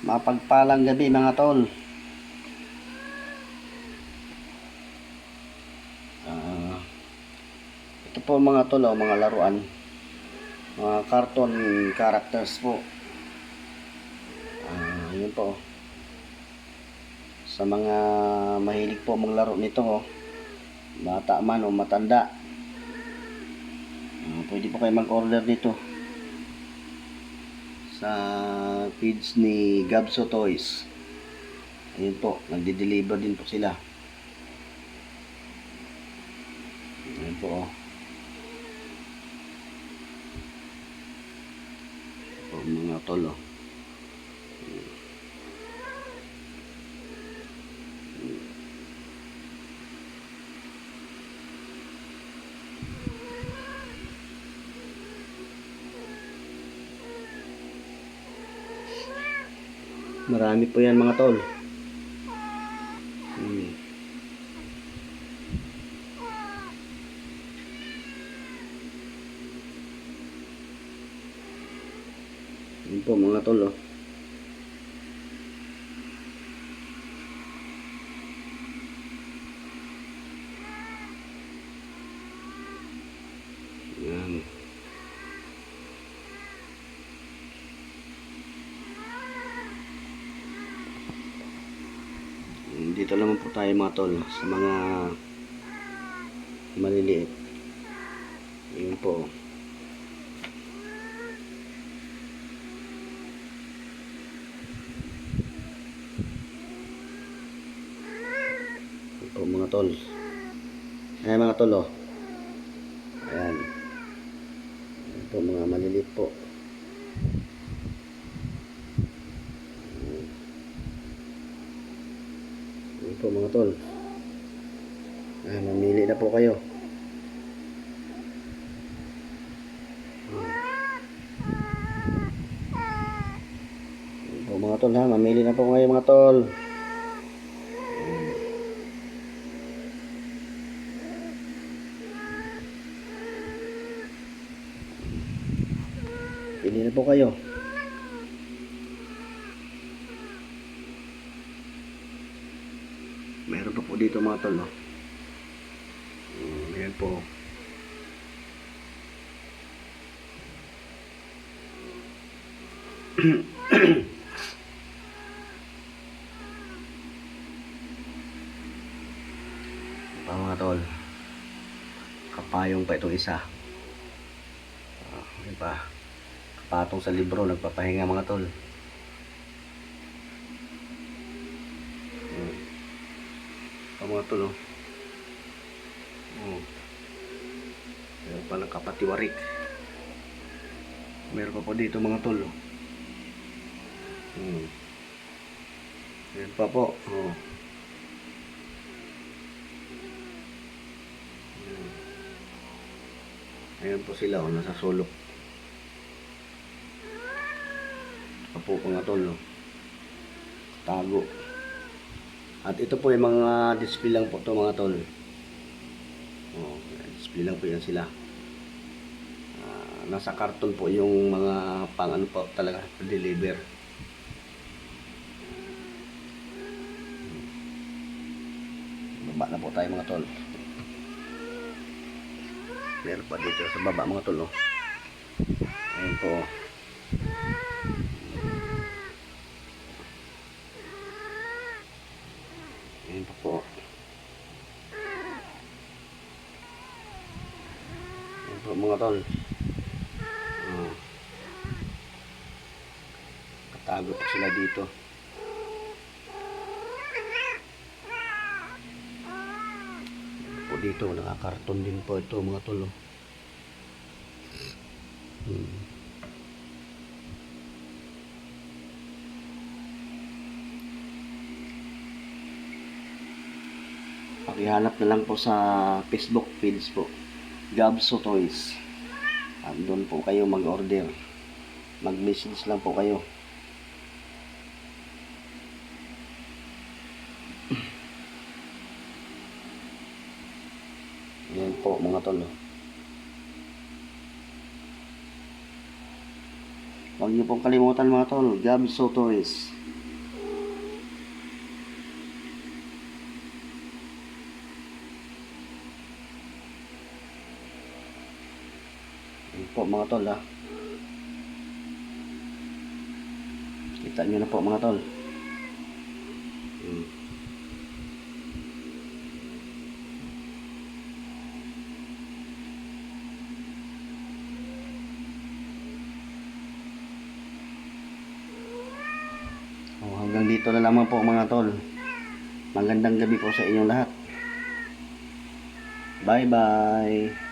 Mapagpalang gabi mga tol. Ah, ito po mga tol, mga laruan. Mga cartoon characters po. Yun po. Sa mga mahilig po maglaro nito, bata man o matanda. Pwede po kayo mag-order dito sa page ni Gabso Toys. Ayun po, nagde-deliver din po sila. Ayun po, mga tol. Marami po yan mga tol. Yun po mga tol. Yan. Dito naman po tayo mga tol sa mga maliliit. Yun po. Yun po mga tol. Ayan mga tol. Ayan. Yun po mga maliliit po. Yun po mga tol. Ayan, mamili na po kayo. Yun po mga tol ha, mamili na po kayo mga tol. Pili na po kayo. Meron pa po dito mga tol. Ayan po. Mga tol. Kapayong pa itong isa. Ayan pa. Kapatong sa libro. Nagpapahinga mga tol. Mga tol. Meron pa ng kapatiwarik. Meron pa po dito mga tol. Meron pa po. Ayan po sila, nasa sulok. Apo mga tol. Tago. At ito po yung mga display lang po to mga tol. Display lang po yan sila. Nasa karton po yung mga pang ano po talaga deliver. Baba na po tayo mga tol. Meron pa dito sa baba mga tol. Ayun po. Ayun po. Ayun po mga tol. Katago po sila dito. Po dito nakakarton din po ito mga tol. Pakihanap na lang po sa Facebook page po, Gabso Toys. At doon po kayo mag-order. Mag-message lang po kayo. Yan po mga tol. Huwag niyo pong kalimutan mga tol, Gabso Toys. Yun po mga tol ha. Kita nyo na po mga tol. Hanggang dito na lamang po mga tol. Magandang gabi po sa inyong lahat. Bye bye.